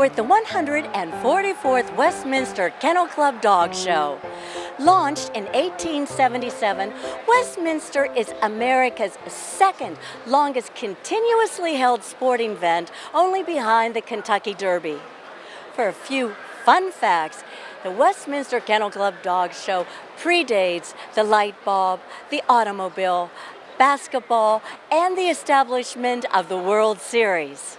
We're at the 144th Westminster Kennel Club Dog Show. Launched in 1877, Westminster is America's second longest continuously held sporting event, only behind the Kentucky Derby. For a few fun facts, the Westminster Kennel Club Dog Show predates the light bulb, the automobile, basketball, and the establishment of the World Series.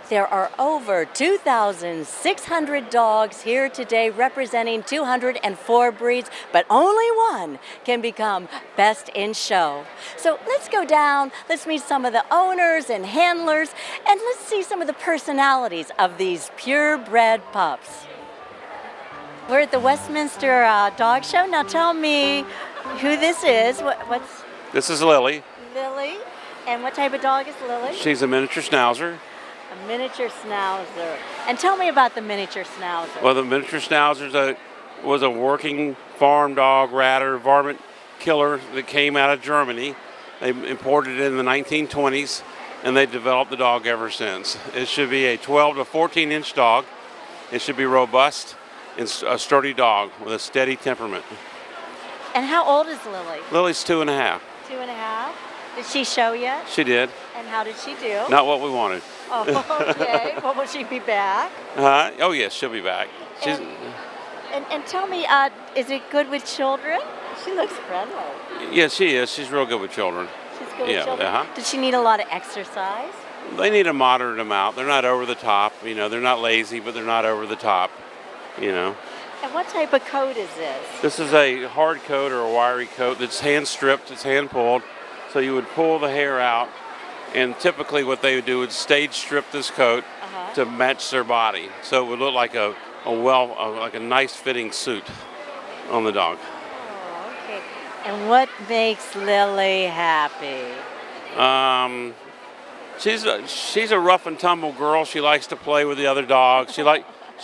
There are over 2,600 dogs here today representing 204 breeds, but only one can become best in show. So let's go down, let's meet some of the owners and handlers, and let's see some of the personalities of these purebred pups. We're at the Westminster Dog Show. Now tell me who this is. This is Lilly. Lilly. And what type of dog is Lilly? She's a miniature Schnauzer. A miniature Schnauzer. And tell me about the miniature Schnauzer. Well, the miniature Schnauzer was a working farm dog, ratter, varmint killer that came out of Germany. They imported it in the 1920s, and they developed the dog ever since. It should be a 12 to 14-inch dog. It should be robust and a sturdy dog with a steady temperament. And how old is Lilly? Lily's 2.5. 2.5. Did she show yet? She did. And how did she do? Not what we wanted. Oh, okay. Well, will she be back? Oh, yes, she'll be back. She's. And tell me, is it good with children? She looks friendly. Yes, she is. She's real good with children. She's good with children? Uh-huh. Does she need a lot of exercise? They need a moderate amount. They're not over the top. They're not lazy, but they're not over the top. And what type of coat is this? This is a hard coat or a wiry coat that's hand stripped, it's hand pulled. So you would pull the hair out, and typically what they would do is stage strip this coat to match their body. So it would look like like a nice fitting suit on the dog. Oh, okay. And what makes Lilly happy? She's a rough and tumble girl. She likes to play with the other dogs. She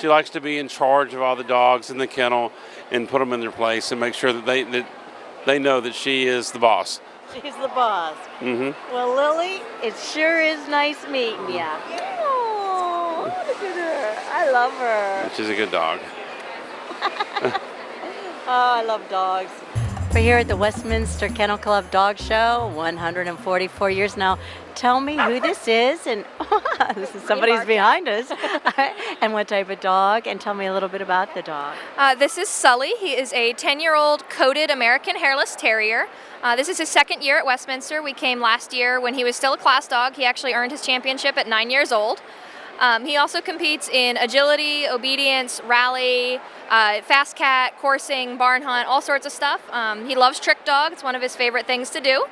likes to be in charge of all the dogs in the kennel and put them in their place and make sure that they know that she is the boss. She's the boss. Mm-hmm. Well, Lilly, it sure is nice meeting you. Oh, look at her. I love her. She's a good dog. Oh, I love dogs. We're here at the Westminster Kennel Club Dog Show, 144 years now. Tell me who this is, and this is somebody's behind us, and what type of dog, and tell me a little bit about the dog. This is Sully. He is a 10-year-old coated American Hairless Terrier. This is his second year at Westminster. We came last year when he was still a class dog. He actually earned his championship at 9 years old. He also competes in agility, obedience, rally, fast cat, coursing, barn hunt, all sorts of stuff. He loves trick dog. It's one of his favorite things to do.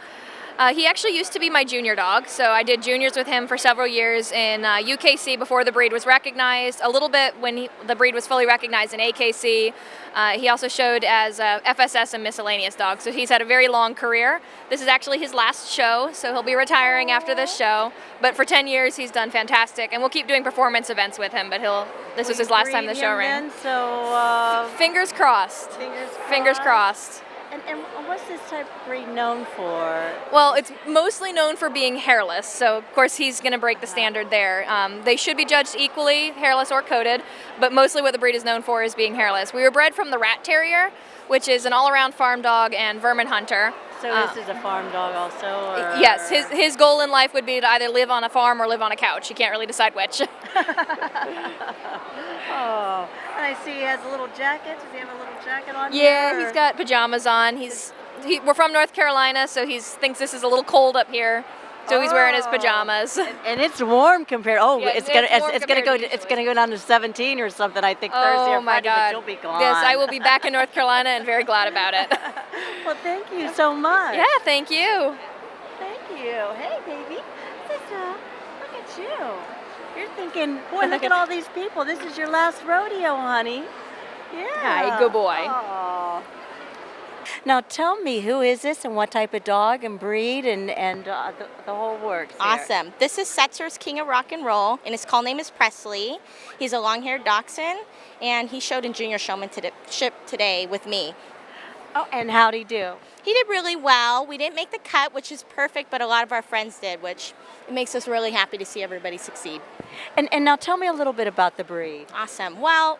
He actually used to be my junior dog, so I did juniors with him for several years in UKC before the breed was recognized, a little bit when the breed was fully recognized in AKC. He also showed as FSS and miscellaneous dog, so he's had a very long career. This is actually his last show, so he'll be retiring after this show. But for 10 years, he's done fantastic, and we'll keep doing performance events with him, but this was his last time the show ran. So, fingers crossed. Fingers crossed. And what's this type of breed known for? Well, it's mostly known for being hairless, so of course he's going to break the standard there. They should be judged equally, hairless or coated, but mostly what the breed is known for is being hairless. We were bred from the Rat Terrier, which is an all-around farm dog and vermin hunter. So this is a farm dog also? Or? Yes, his goal in life would be to either live on a farm or live on a couch. He can't really decide which. Oh, and I see he has a little jacket. Does he have a little jacket on? Yeah, he's got pajamas on. We're from North Carolina, so he thinks this is a little cold up here. So he's wearing his pajamas. And it's warm compared. Oh, yeah, it's gonna go down to 17 or something. I think Thursday or Friday, but you'll be gone. Yes, I will be back in North Carolina and very glad about it. Well, thank you so much. Yeah, thank you. Thank you. Hey, baby. Sister, look at you. You're thinking, boy, look at all these people. This is your last rodeo, honey. Yeah. Hi, good boy. Aww. Now tell me, who is this and what type of dog and breed and the whole works here. Awesome. This is Setzer's King of Rock and Roll, and his call name is Presley. He's a long-haired dachshund, and he showed in junior showmanship today with me. Oh, and how'd he do? He did really well. We didn't make the cut, which is perfect, but a lot of our friends did, which it makes us really happy to see everybody succeed. And now tell me a little bit about the breed. Awesome. Well,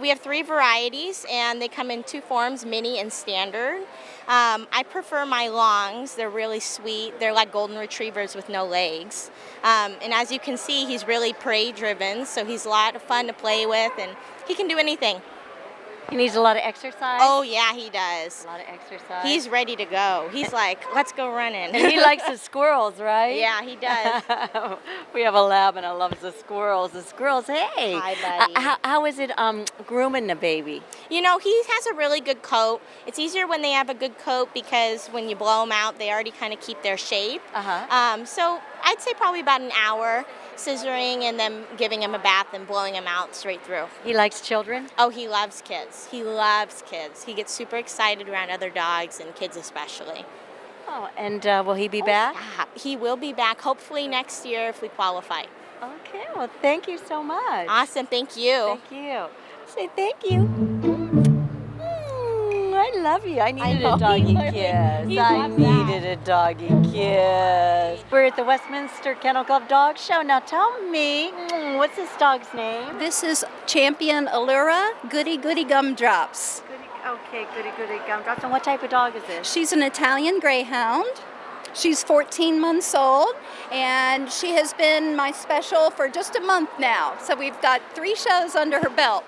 we have 3 varieties, and they come in 2 forms, mini and standard. I prefer my longs. They're really sweet. They're like golden retrievers with no legs. And as you can see, he's really prey-driven, so he's a lot of fun to play with, and he can do anything. He needs a lot of exercise. Oh, yeah, he does. A lot of exercise. He's ready to go. He's like, let's go running. He likes the squirrels, right? Yeah, he does. We have a lab and I love the squirrels. The squirrels, hey. Hi, buddy. How is it grooming the baby? You know, he has a really good coat. It's easier when they have a good coat because when you blow them out, they already kind of keep their shape. So I'd say probably about an hour scissoring and then giving him a bath and blowing him out straight through. He likes children? Oh, he loves kids. He loves kids. He gets super excited around other dogs and kids especially. Oh, and will he be back? Yeah, he will be back hopefully next year if we qualify. Okay, well, thank you so much. Awesome, thank you. Thank you. Say thank you. I love you. I needed a doggy kiss. I needed a doggy kiss. We're at the Westminster Kennel Club Dog Show. Now tell me, what's this dog's name? This is Champion Allura Goody Gumdrops. Goody Gumdrops. And what type of dog is this? She's an Italian Greyhound. She's 14 months old, and she has been my special for just a month now. So we've got 3 shows under her belt.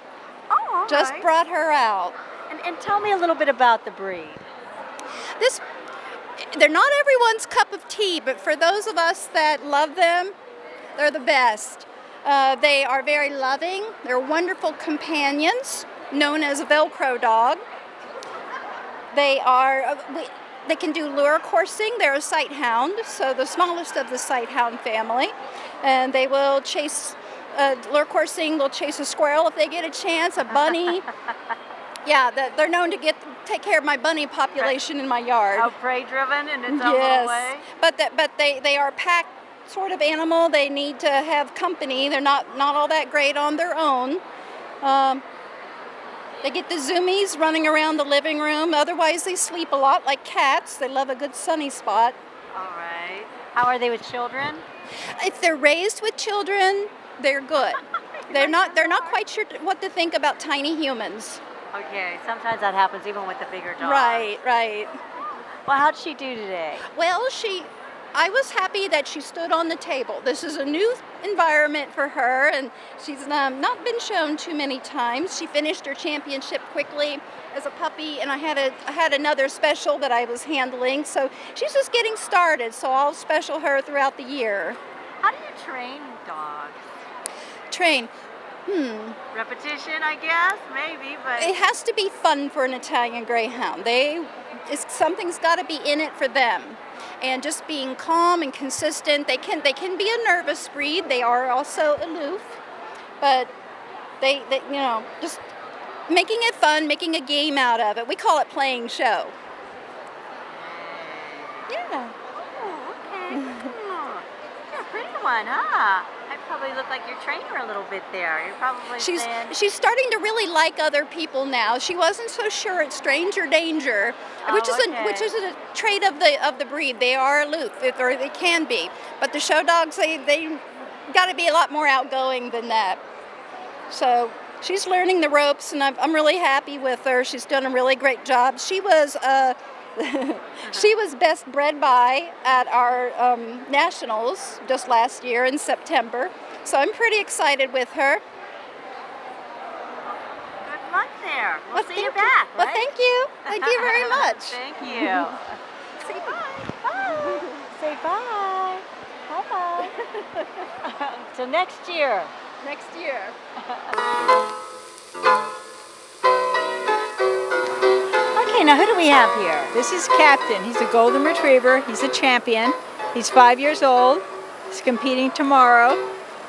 Oh, all Just right. brought her out. And tell me a little bit about the breed. They're not everyone's cup of tea, but for those of us that love them, they're the best. They are very loving. They're wonderful companions, known as a Velcro dog. They can do lure coursing. They're a sight hound, so the smallest of the sight hound family. And they will chase lure coursing. They'll chase a squirrel if they get a chance, a bunny. Yeah, they're known to take care of my bunny population in my yard. Oh, prey-driven in its own little way? But they are a pack sort of animal. They need to have company. They're not all that great on their own. They get the zoomies running around the living room. Otherwise, they sleep a lot like cats. They love a good sunny spot. All right. How are they with children? If they're raised with children, they're good. They're not quite sure what to think about tiny humans. Okay, sometimes that happens even with the bigger dogs. Right. Well, how'd she do today? Well, I was happy that she stood on the table. This is a new environment for her, and she's not been shown too many times. She finished her championship quickly as a puppy, and I had another special that I was handling, so she's just getting started, so I'll special her throughout the year. How do you train dogs? Train? Repetition, I guess, maybe, but... It has to be fun for an Italian Greyhound. Something's got to be in it for them. And just being calm and consistent. They can be a nervous breed. They are also aloof, but they just making it fun, making a game out of it. We call it playing show. Yeah. Oh, okay. You're a pretty one, huh? I probably look like your trainer a little bit there. You're probably She's starting to really like other people now. She wasn't so sure at stranger danger, which is a trait of the breed. They are aloof, or they can be. But the show dogs, they got to be a lot more outgoing than that. So she's learning the ropes, and I'm really happy with her. She's done a really great job. She was she was best bred by at our nationals just last year in September. So I'm pretty excited with her. Good luck there. We'll see you thank back, Well, right? thank you. Thank you very much. Thank you. Say bye. Bye. Say bye. Bye-bye. Till next year. Next year. Okay, now who do we have here? This is Captain. He's a golden retriever. He's a champion. He's 5 years old. He's competing tomorrow.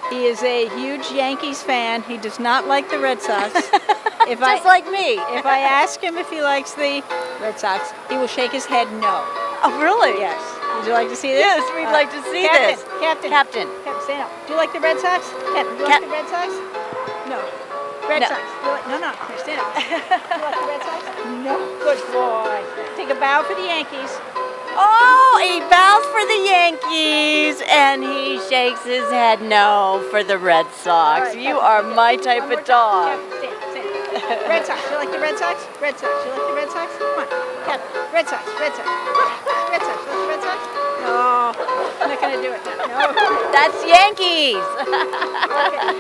He is a huge Yankees fan. He does not like the Red Sox. Just like me. If I ask him if he likes the Red Sox, he will shake his head no. Oh, really? Yes. Would you like to see this? Yes, we'd like to see Captain, this. Captain. Captain. Captain, stand up. Do you like the Red Sox? Captain, do you like the Red Sox? No. Red No. Sox. No. You're stand up. You like the Red Sox? No. Good boy. Take a bow for the Yankees. Oh, he bows for the Yankees and he shakes his head no for the Red Sox. All right, You Captain, are okay. my type One more of dog. time. Captain, stand. Red Sox. You like the Red Sox? Red Sox. You like the Red Sox? Come on. Captain. Red Sox. Red Sox. Red Sox. You like the Red Sox? No. I'm not going to do it. No. That's Yankees. Okay.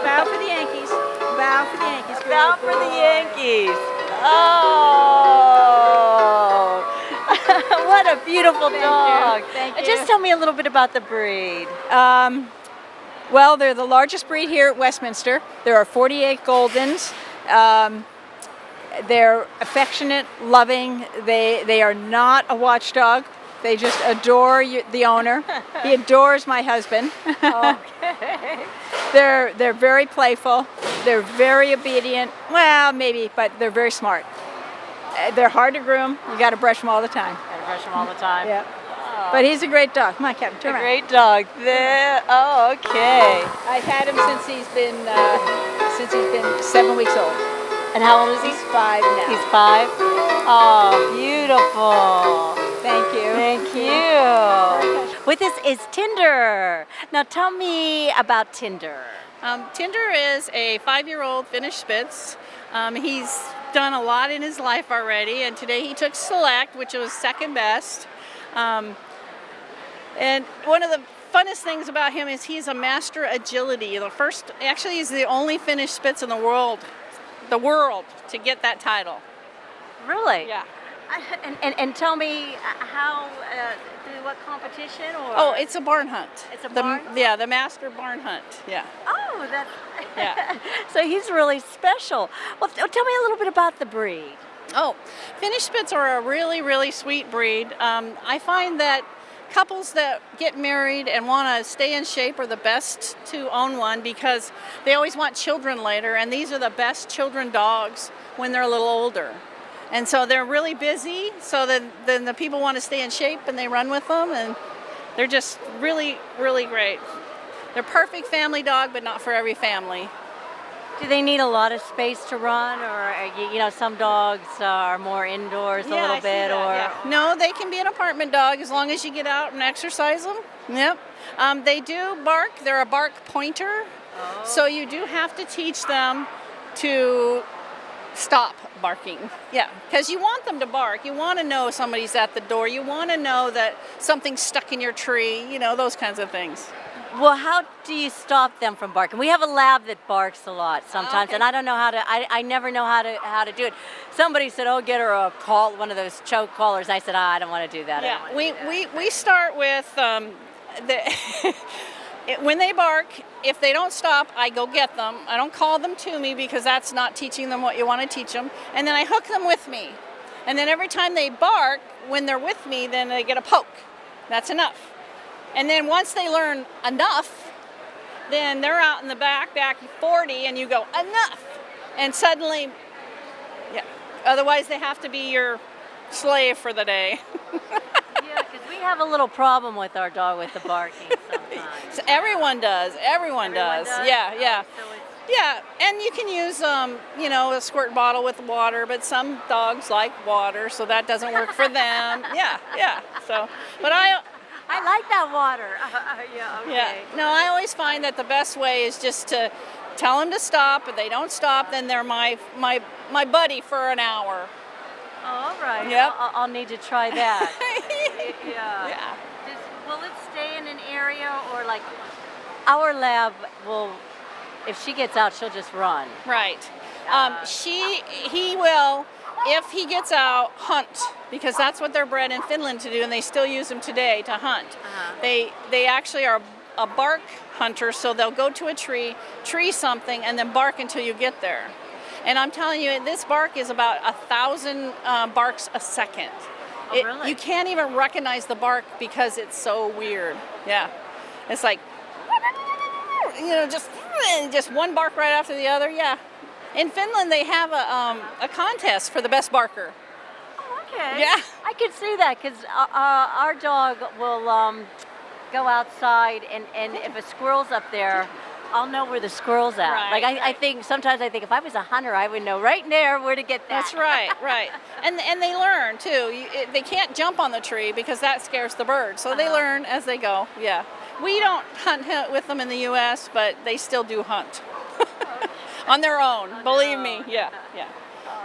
Bow for the Yankees. Bow for the Yankees. Good Bow for the boy. Yankees. Oh. What a beautiful dog. Thank you. Just tell me a little bit about the breed. Well, they're the largest breed here at Westminster. There are 48 Goldens. They're affectionate, loving. They are not a watchdog. They just adore the owner. He adores my husband. Okay. They're very playful. They're very obedient. Well, maybe, but they're very smart. They're hard to groom. You got to brush them all the time. Gotta brush him all the time. Yeah. But he's a great dog. Come on, Captain. Turn A around. great dog. There. Oh, okay. I've had him since he's been 7 weeks old. And how old is he? He's 5 now. He's 5. Oh, beautiful. Thank you. Thank you. With us is Tinder. Now tell me about Tinder. Tinder is a 5-year-old Finnish Spitz. He's done a lot in his life already, and today he took select, which was second best. And one of the funnest things about him is he's a master agility. He's the only Finnish Spitz in the world to get that title. Really? Yeah. And tell me how, through what competition or? Oh, it's a barn hunt. It's a barn? Yeah, the master barn hunt. Yeah. Oh, that's. Yeah. So he's really special. Well, tell me a little bit about the breed. Oh, Finnish Spitz are a really, really sweet breed. I find that couples that get married and want to stay in shape are the best to own one because they always want children later, and these are the best children dogs when they're a little older. And so they're really busy, so then the people want to stay in shape and they run with them, and they're just really, really great. They're perfect family dog, but not for every family. Do they need a lot of space to run, or some dogs are more indoors a little I see bit, that, or? yeah. No, they can be an apartment dog as long as you get out and exercise them. Yep. They do bark. They're a bark pointer, so you do have to teach them to stop barking. Yeah, because you want them to bark. You want to know somebody's at the door. You want to know that something's stuck in your tree. Those kinds of things. Well, how do you stop them from barking? We have a lab that barks a lot sometimes, Okay. and I don't know how to. I never know how to do it. Somebody said, "Oh, get her a call, one of those choke collars." I said, I don't want to do that. I Yeah, don't wanna do that." we start with when they bark. If they don't stop, I go get them. I don't call them to me because that's not teaching them what you want to teach them. And then I hook them with me. And then every time they bark, when they're with me, then they get a poke. That's enough. And then once they learn enough, then they're out in the back 40, and you go, enough. And suddenly, yeah. Otherwise, they have to be your slave for the day. Yeah, because we have a little problem with our dog with the barking sometimes. So everyone does. Everyone does. Yeah, yeah. So it's, Yeah, and you can use, a squirt bottle with water, but some dogs like water, so that doesn't work for them. Yeah. So, but I like that water. Yeah. Okay. Yeah. No, I always find that the best way is just to tell them to stop. If they don't stop, then they're my buddy for an hour. Oh, all right. Yep. I'll need to try that. Yeah. Yeah. Will it stay in an area, or like our lab will? If she gets out, she'll just run. Right. He will, if he gets out, hunt, because that's what they're bred in Finland to do, and they still use them today to hunt. They actually are a bark hunter, so they'll go to a tree something, and then bark until you get there. And I'm telling you, this bark is about 1,000 barks a second. Really? You can't even recognize the bark because it's so weird. Yeah. It's like, just one bark right after the other. Yeah. In Finland, they have a contest for the best barker. Oh, okay. Yeah. I could see that because our dog will go outside, and if a squirrel's up there, I'll know where the squirrel's at. Right, Like I right. think sometimes I think if I was a hunter, I would know right there where to get that. That's right, right. And they learn too. They can't jump on the tree because that scares the birds. So they learn as they go. Yeah. We don't hunt with them in the U.S., but they still do hunt on their own. Believe me. Yeah, yeah.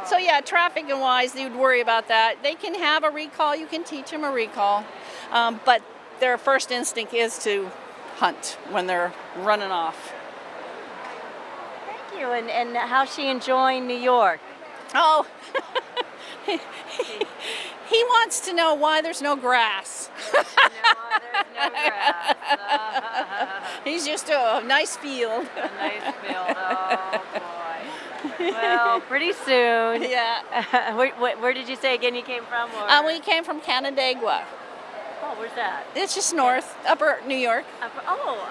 So yeah, trafficking wise, you'd worry about that. They can have a recall. You can teach them a recall, but their first instinct is to hunt when they're running off. Thank you. And how's she enjoying New York? Oh, he wants to know why there's no grass. There's no grass. He's used to a nice field. A nice field. Oh boy. Well, pretty soon. Yeah. Where did you say again you came from? Or? We came from Canandaigua. Oh, where's that? It's just north, upper New York. Upper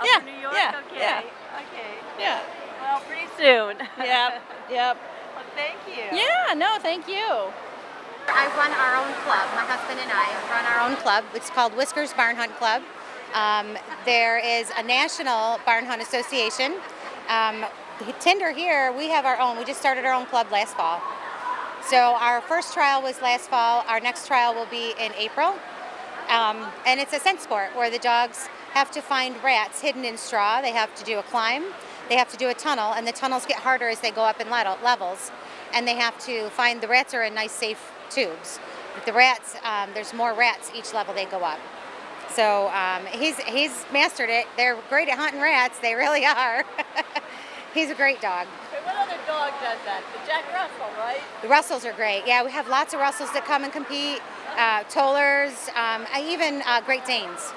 Yeah, New York? yeah, Okay. yeah. Okay. Yeah. Well, pretty soon. Yep. Yep. Well, thank you. Yeah. No, thank you. I run our own club. My husband and I run our own club. It's called Whiskers Barn Hunt Club. There is a national barn hunt association. Tinder here, we have our own. We just started our own club last fall. So our first trial was last fall. Our next trial will be in April. And it's a scent sport where the dogs have to find rats hidden in straw. They have to do a climb. They have to do a tunnel, and the tunnels get harder as they go up in levels. And they have to find the rats are in nice, safe tubes. The rats, there's more rats each level they go up. So he's mastered it. They're great at hunting rats. They really are. He's a great dog. What other dog does that? The Jack Russell, right? The Russells are great. Yeah, we have lots of Russells that come and compete. Tollers, even Great Danes.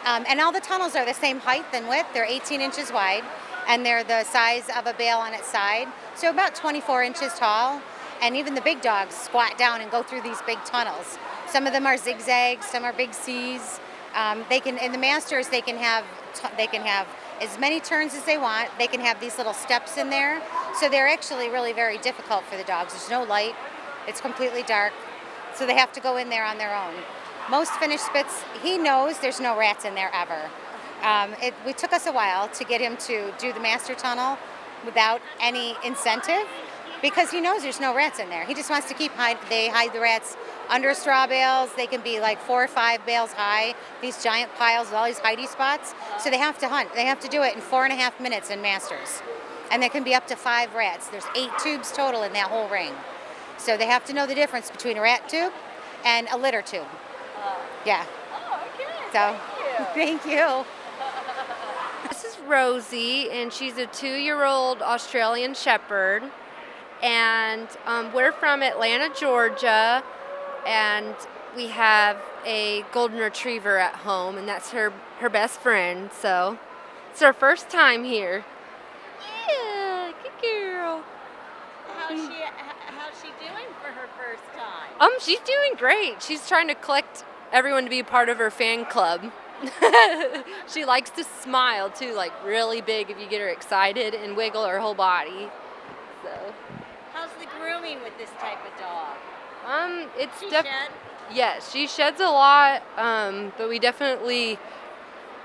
And all the tunnels are the same height and width. They're 18 inches wide, and they're the size of a bale on its side, so about 24 inches tall. And even the big dogs squat down and go through these big tunnels. Some of them are zigzags, some are big C's. They can, in the masters, they can have as many turns as they want. They can have these little steps in there, so they're actually really very difficult for the dogs. There's no light; it's completely dark, so they have to go in there on their own. Most Finnish Spitz, he knows there's no rats in there ever. We took us a while to get him to do the master tunnel without any incentive, because he knows there's no rats in there. He just wants to they hide the rats under straw bales. They can be like 4 or 5 bales high, these giant piles with all these hidey spots. So they have to hunt. They have to do it in 4.5 minutes in masters. And there can be up to 5 rats. There's 8 tubes total in that whole ring. So they have to know the difference between a rat tube and a litter tube. Yeah. Oh, okay. So, thank you. This is Rosie, and she's a 2-year-old Australian Shepherd. And we're from Atlanta, Georgia, and we have a golden retriever at home, and that's her best friend. So it's our first time here. Yeah, good girl. How's she doing for her first time? She's doing great. She's trying to collect everyone to be part of her fan club. She likes to smile too, like really big if you get her excited, and wiggle her whole body. So. How's the grooming with this type of dog? It's She shed? Yes, she sheds a lot, but we definitely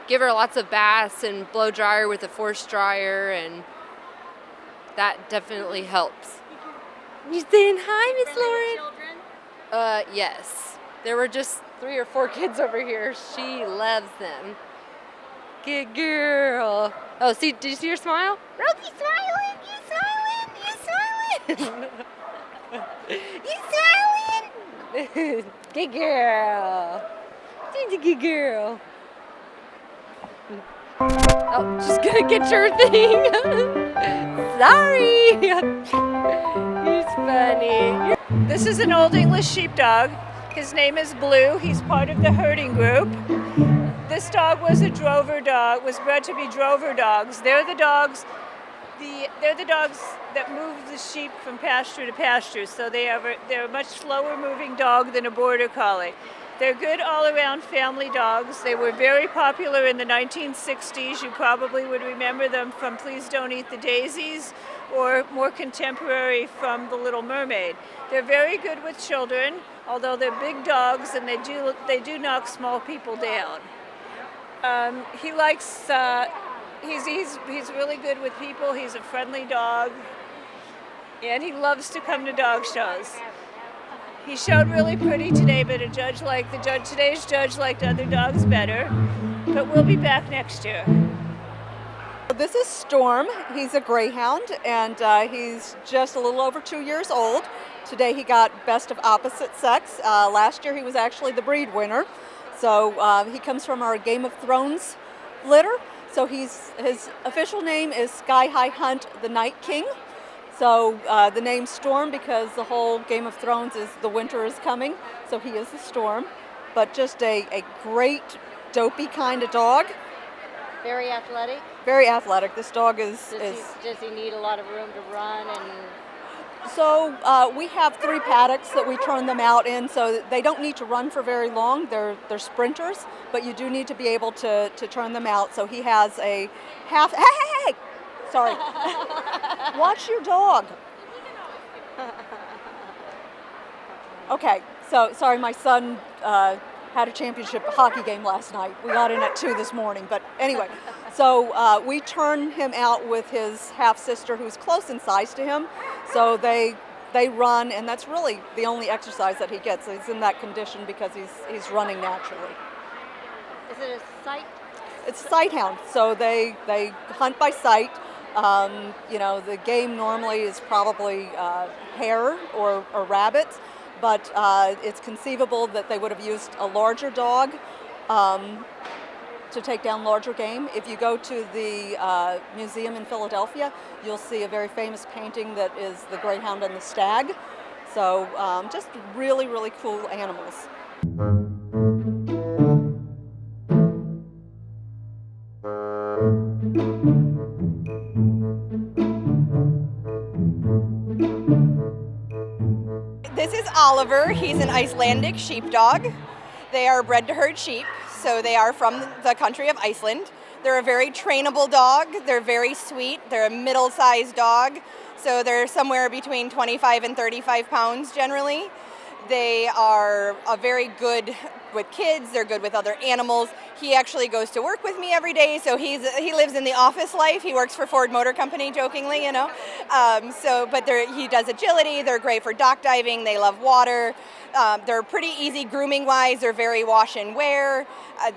give her lots of baths and blow dry her with a force dryer, and that definitely helps. You saying hi, Miss Lauren? Children? Yes. There were just 3 or 4 kids over here. She loves them. Good girl. Oh, see, did you see her smile? Rosie smiling, you smiling. You smiling? Good girl. She's a good girl. Oh, she's gonna get your thing. Sorry. He's funny. This is an Old English Sheepdog. His name is Blue. He's part of the herding group. This dog was a drover dog, was bred to be drover dogs. They're the dogs that move the sheep from pasture to pasture, so they're a much slower moving dog than a border collie. They're good all-around family dogs. They were very popular in the 1960s. You probably would remember them from Please Don't Eat the Daisies, or more contemporary from The Little Mermaid. They're very good with children, although they're big dogs and they do knock small people down. He likes He's really good with people. He's a friendly dog, and he loves to come to dog shows. He showed really pretty today, but today's judge liked other dogs better. But we'll be back next year. This is Storm. He's a Greyhound, and he's just a little over 2 years old. Today he got Best of Opposite Sex. Last year he was actually the breed winner. So he comes from our Game of Thrones litter. So his official name is Sky High Hunt the Night King. So the name Storm because the whole Game of Thrones is the winter is coming. So he is the Storm. But just a great dopey kind of dog. Very athletic. Very athletic. This dog is. Does he need a lot of room to run and? So we have 3 paddocks that we turn them out in, so they don't need to run for very long. They're sprinters, but you do need to be able to turn them out. So he has a half. Hey! Sorry. Watch your dog. Okay. So sorry, my son had a championship hockey game last night. We got in at 2 this morning, but anyway. So we turn him out with his half-sister who's close in size to him. So they run, and that's really the only exercise that he gets. He's in that condition because he's running naturally. Is it a sight? It's a sight hound, so they hunt by sight. The game normally is probably hare or rabbits, but it's conceivable that they would have used a larger dog to take down larger game. If you go to the museum in Philadelphia, you'll see a very famous painting that is the Greyhound and the Stag. So just really, really cool animals. This is Oliver. He's an Icelandic sheepdog. They are bred to herd sheep, so they are from the country of Iceland. They're a very trainable dog. They're very sweet. They're a middle-sized dog, so they're somewhere between 25 and 35 pounds generally. They are very good with kids. They're good with other animals. He actually goes to work with me every day, so he lives in the office life. He works for Ford Motor Company, jokingly, But he does agility. They're great for dock diving. They love water. They're pretty easy grooming-wise. They're very wash and wear.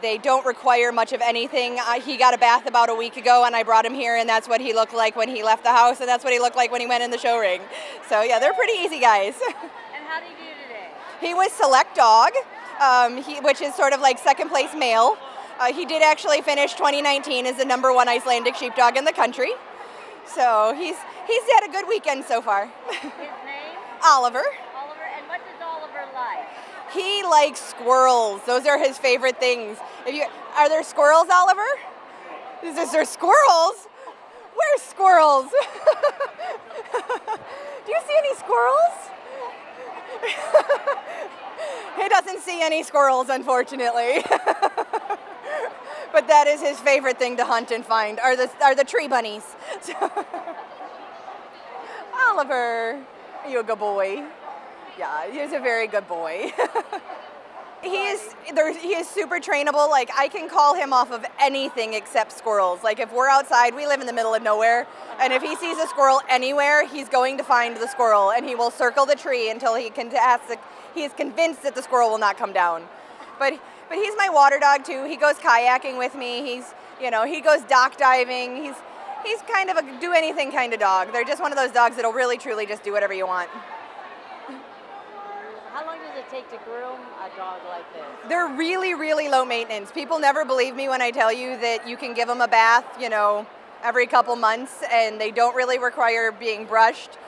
They don't require much of anything. He got a bath about a week ago, and I brought him here, and that's what he looked like when he left the house, and that's what he looked like when he went in the show ring. So yeah, they're pretty easy guys. And how do you do today? He was select dog, which is sort of like second place male. He did actually finish 2019 as the #1 Icelandic sheepdog in the country. So he's had a good weekend so far. His name? Oliver. Oliver. And what does Oliver like? He likes squirrels. Those are his favorite things. Are there squirrels, Oliver? Is there squirrels? Where's squirrels? Do you see any squirrels? He doesn't see any squirrels, unfortunately. But that is his favorite thing to hunt and find, are the tree bunnies. Oliver, are you a good boy? Yeah, he's a very good boy. He is super trainable. Like, I can call him off of anything except squirrels. Like, if we're outside, we live in the middle of nowhere, and if he sees a squirrel anywhere, he's going to find the squirrel, and he will circle the tree until he is convinced that the squirrel will not come down. But he's my water dog too. He goes kayaking with me. He goes dock diving. He's kind of a do anything kind of dog. They're just one of those dogs that'll really truly just do whatever you want. How long does it take to groom a dog like this? They're really, really low maintenance. People never believe me when I tell you that you can give them a bath, every couple months, and they don't really require being brushed.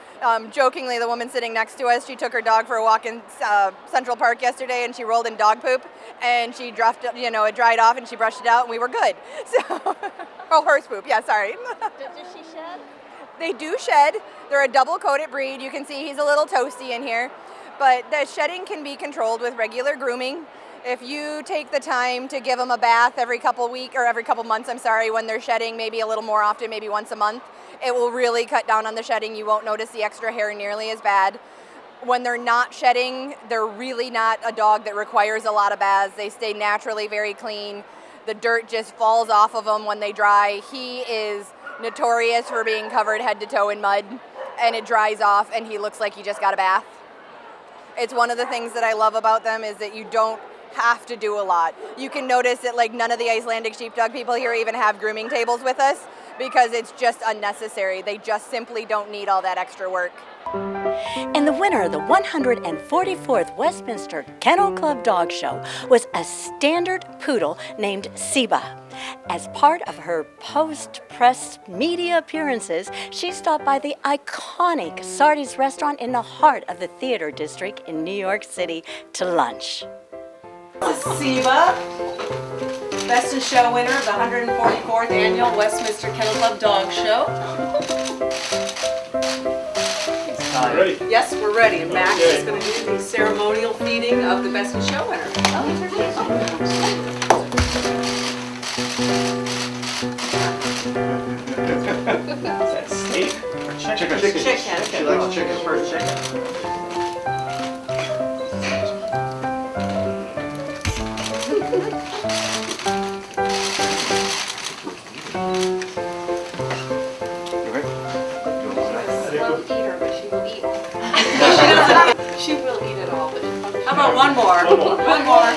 Jokingly, the woman sitting next to us, she took her dog for a walk in Central Park yesterday, and she rolled in dog poop, and she it dried off, and she brushed it out, and we were good. So, horse poop, yeah, sorry. Does she shed? They do shed. They're a double-coated breed. You can see he's a little toasty in here. But the shedding can be controlled with regular grooming. If you take the time to give them a bath every couple months, when they're shedding, maybe a little more often, maybe once a month, it will really cut down on the shedding. You won't notice the extra hair nearly as bad. When they're not shedding, they're really not a dog that requires a lot of baths. They stay naturally very clean. The dirt just falls off of him when they dry. He is notorious for being covered head to toe in mud, and it dries off and he looks like he just got a bath. It's one of the things that I love about them is that you don't have to do a lot. You can notice that like none of the Icelandic sheepdog people here even have grooming tables with us because it's just unnecessary. They just simply don't need all that extra work. And the winner of the 144th Westminster Kennel Club Dog Show was a standard poodle named Siba. As part of her post-press media appearances, she stopped by the iconic Sardi's restaurant in the heart of the theater district in New York City to lunch. This is Siba, Best in Show winner of the 144th Annual Westminster Kennel Club Dog Show. Ready? Yes, we're ready. And Max is going to do the ceremonial feeding of the Best in Show winner. That's steak or chicken? Chicken. She likes chicken first. Chicken. She will eat it all. But how about one more? One more.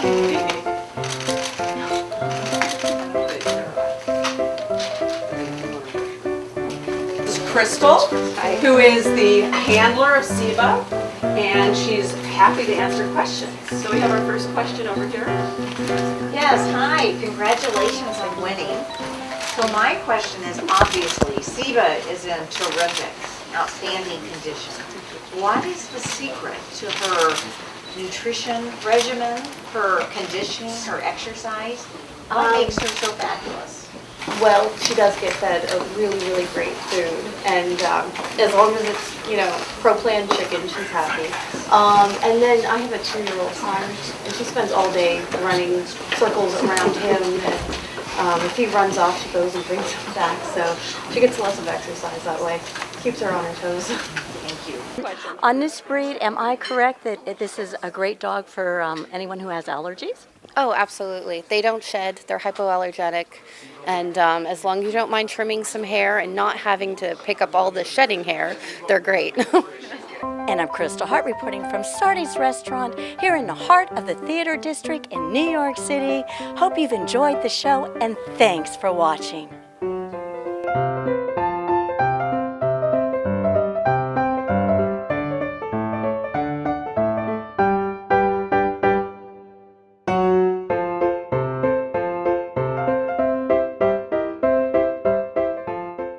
This is Kristal, who is the handler of Siba, and she's happy to answer questions. So we have our first question over here. Yes, hi. Congratulations on winning. So my question is, obviously, Siba is in terrific, outstanding condition. What is the secret to her nutrition regimen, her conditioning, her exercise? What makes her so fabulous? Well, she does get fed a really, really great food, and as long as it's, pro-plan chicken, she's happy. And then I have a 2-year-old son, and she spends all day running circles around him, and if he runs off, she goes and brings him back, so she gets lots of exercise that way. Keeps her on her toes. Thank you. On this breed, am I correct that this is a great dog for anyone who has allergies? Oh, absolutely. They don't shed. They're hypoallergenic. And as long as you don't mind trimming some hair and not having to pick up all the shedding hair, they're great. And I'm Kristal Hart reporting from Sardi's Restaurant here in the heart of the theater district in New York City. Hope you've enjoyed the show and thanks for watching.